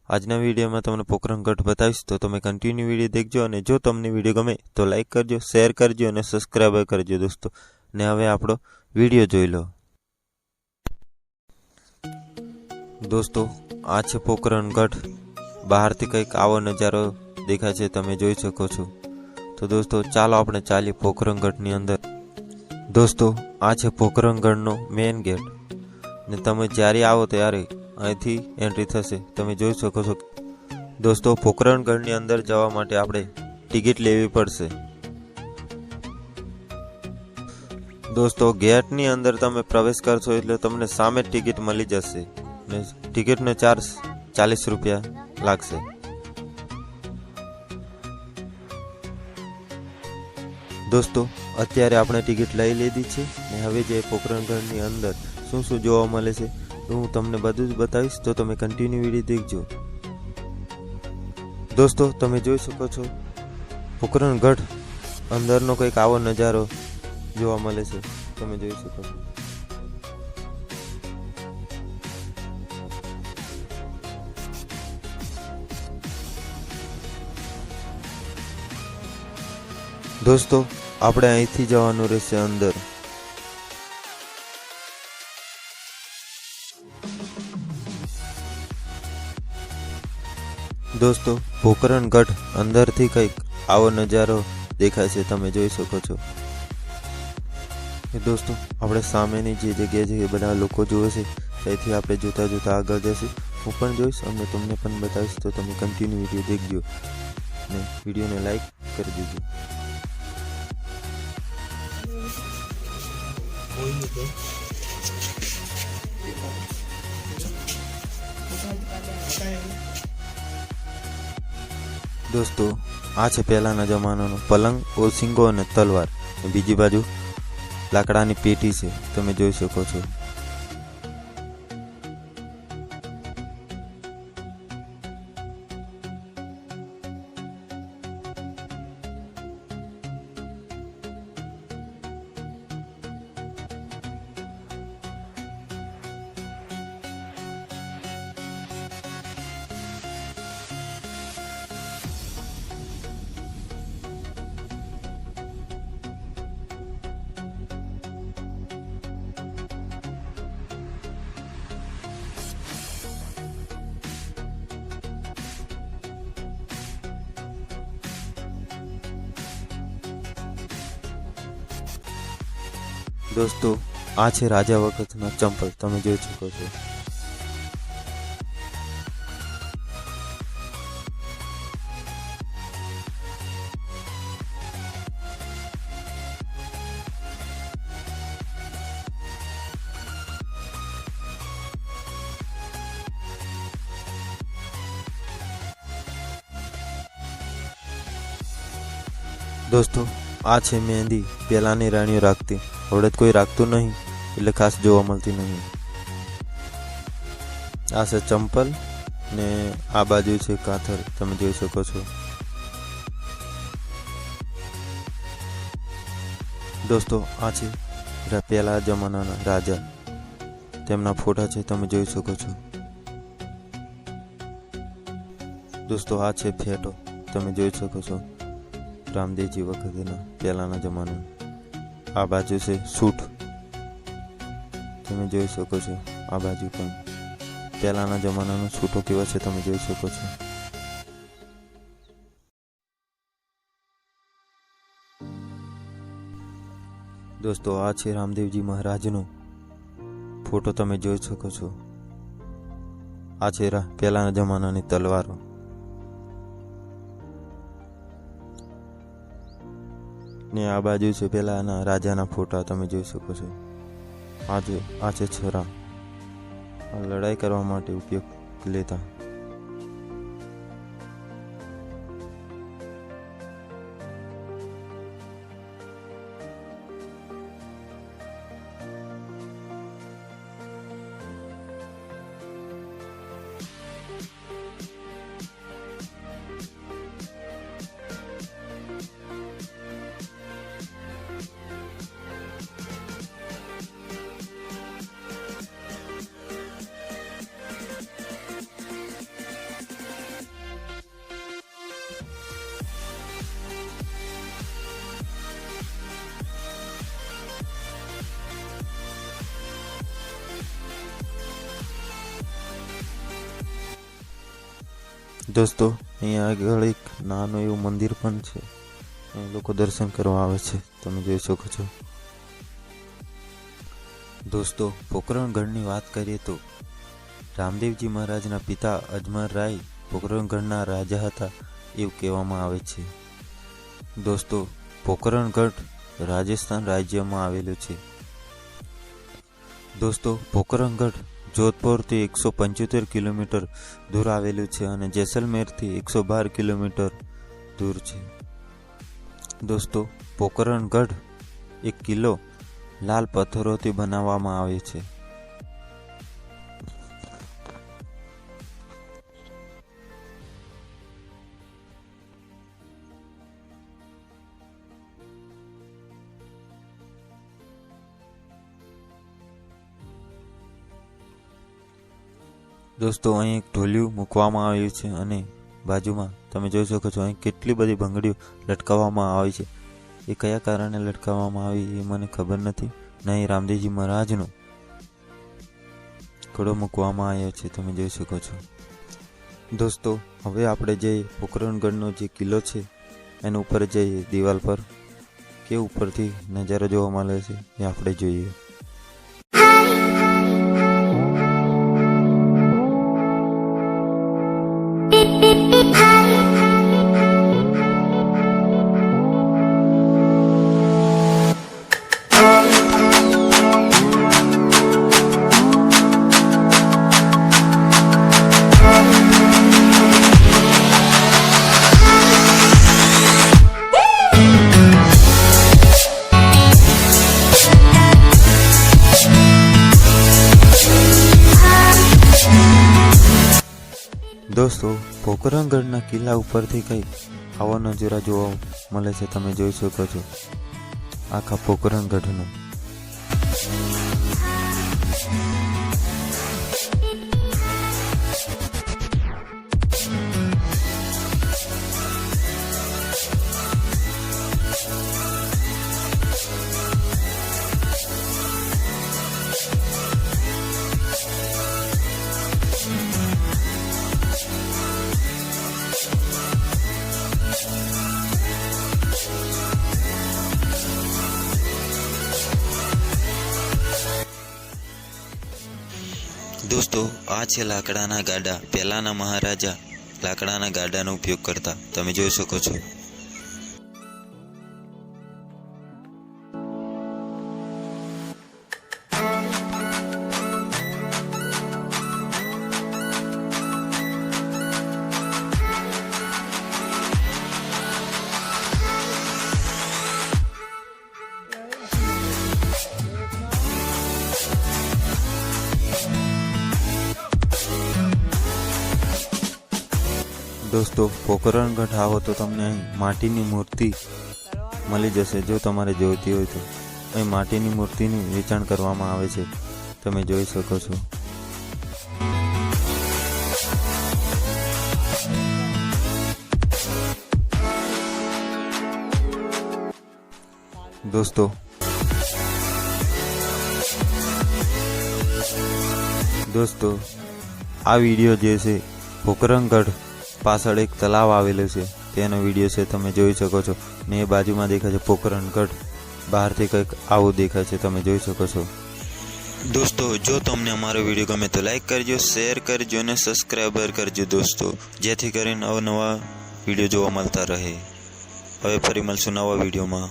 આજના વિડીયોમાં તમને પોખરણ ગઢ બતાવીશ, તો તમે કન્ટિન્યુ વિડીયો દેખજો અને જો તમને વિડીયો ગમે તો લાઈક કરજો, શેર કરજો અને સબસ્ક્રાઈબ કરજો દોસ્તો। ને હવે આપણો વિડીયો જોઈ લો દોસ્તો। આ છે પોખરણ ગઢ। બહારથી કંઈક આવો નજારો દેખાય છે, તમે જોઈ શકો છો। તો દોસ્તો ચાલો આપણે ચાલીએ પોખરણ ગઢની અંદર। દોસ્તો આ છે પોખરણ ગઢનો મેઇન ગેટ ને તમે જ્યારે આવો ત્યારે અહીંથી એન્ટ્રી થશે, તમે જોઈ શકો છો। દોસ્તો પોખરણ ગઢની અંદર જવા માટે આપણે ટિકિટ લેવી પડશે। દોસ્તો ગેટની અંદર તમે પ્રવેશ કરશો એટલે તમને સામે ટિકિટ મળી જશે ને ટિકિટનો ચાર્જ 40 રૂપિયા લાગશે। દોસ્તો અત્યારે આપણે ટિકિટ લઈ લીધી છે ને હવે જે પોખરણ ગઢની અંદર શું શું જોવા મળે છે તો હું તમને બધું જ બતાવીશ, તો તમે કન્ટિન્યુ વિડીયો દેખજો। દોસ્તો તમે જોઈ શકો છો પોખરણ ગઢ અંદરનો કંઈક આવો નજારો જોવા મળે છે, તમે જોઈ શકો છો। દોસ્તો આપણે અહીંથી જવાનું રહેશે અંદર। દોસ્તો પોખરણ ગઢ અંદરથી કંઈક આવો નજારો દેખાય છે, તમે જોઈ શકો છો। દોસ્તો આપણે સામેની જે જગ્યા છે એ બધા લોકો જોવે છે, ત્યાંથી આપણે જોતા જોતા આગળ જઈશું। હું પણ જોઈશ અને તમને પણ બતાવીશ, તો તમે કન્ટિન્યુ વિડીયો દેખજો ને વિડીયોને લાઈક કરી દેજો। દોસ્તો આ છે પહેલાના જમાનાનો પલંગ, ઓસિંગો અને તલવાર। બીજી બાજુ લાકડાની પેટી છે, તમે જોઈ શકો છો। દોસ્તો આ છે રાજા વખતના ચંપલ, તમે જોઈ શકો છો। દોસ્તો આ છે મહેંદી, પહેલાની રાણીઓ રાખતી, હવે કોઈ રાખતું નહીં એટલે ખાસ જોવા મળતી નહીં। આ છે ચંપલ ને આ બાજુ છે કાથર, તમે જોઈ શકો છો। દોસ્તો આ છે પહેલા જમાનાના રાજા, તેમના ફોટા છે, તમે જોઈ શકો છો। દોસ્તો આ છે ફેટો, તમે જોઈ શકો છો, રામદેવજી વખતના પહેલાના જમાના। આ બાજુ છે સૂટ, તમે જોઈ શકો છો। આ બાજુ પણ પહેલાના જમાનાનો સૂટો કેવા છે, તમે જોઈ શકો છો। દોસ્તો આ છે રામદેવજી મહારાજનો ફોટો, તમે જોઈ શકો છો। આ છે પહેલાના જમાનાની તલવારો। ને આ બાજુ છે પહેલાના રાજાના ફોટા, તમે જોઈ શકો છો। આ છે છરા, લડાઈ કરવા માટે ઉપયોગ લેતા। દોસ્તો અહીંયા આગળ એક નાનું એવું મંદિર પણ છે, અહીં લોકો દર્શન કરવા આવે છે, તમે જોઈ શકો છો। દોસ્તો પોકરણગઢની વાત કરીએ તો રામદેવજી મહારાજના પિતા અજમલ રાય પોકરણગઢના રાજા હતા એવું કહેવામાં આવે છે। દોસ્તો પોકરણગઢ રાજસ્થાન રાજ્યમાં આવેલું છે। દોસ્તો પોકરણગઢ જોધપુરથી 175 કિલોમીટર દૂર આવેલું છે અને જેસલમેરથી 112 કિલોમીટર દૂર છે। દોસ્તો પોકરણગઢ એક કિલ્લો લાલ પથ્થરોથી બનાવવામાં આવે છે। દોસ્તો અહીં એક ઢોલિયું મૂકવામાં આવ્યું છે અને બાજુમાં તમે જોઈ શકો છો અહીં કેટલી બધી બંગડીઓ લટકાવવામાં આવી છે। એ કયા કારણે લટકાવવામાં આવી એ મને ખબર નથી, નહીં રામદેવજી મહારાજનો ઘોડો મૂકવામાં આવ્યો છે, તમે જોઈ શકો છો। દોસ્તો હવે આપણે જે પોકરણગઢનો જે કિલ્લો છે એના ઉપર જઈએ, દિવાલ પર કે ઉપરથી નજારો જોવા મળે છે એ આપણે જોઈએ। દોસ્તો પોકરણગઢના કિલ્લા ઉપરથી કંઈક આવો નજારો જોવા મળે છે, તમે જોઈ શકો છો આખા પોકરણગઢનો। દોસ્તો આ છે લાકડાના ગાડા। પહેલાના મહારાજા લાકડાના ગાડાનો ઉપયોગ કરતા, તમે જોઈ શકો છો। દોસ્તો પોકરણગઢ આવો તો તમને અહીં માટીની મૂર્તિ મળી જશે। જો તમારે જોઈતી હોય તો અહીં માટીની મૂર્તિનું વેચાણ કરવામાં આવે છે, તમે જોઈ શકો છો। દોસ્તો આ વિડીયો જે છે પોકરણગઢ પાછળ એક તલાવ આવેલું છે તેનો વિડીયો છે, તમે જોઈ શકો છો ને એ બાજુમાં દેખાય છે પોકરણગઢ, બહારથી કંઈક આવું દેખાય છે, તમે જોઈ શકો છો। દોસ્તો જો તમને અમારો વિડીયો ગમે તો લાઈક કરજો, શેર કરજો અને સબસ્ક્રાઈબર કરજો દોસ્તો, જેથી કરીને અવનવા વિડીયો જોવા મળતા રહે। હવે ફરી મળશું નવા વિડીયોમાં।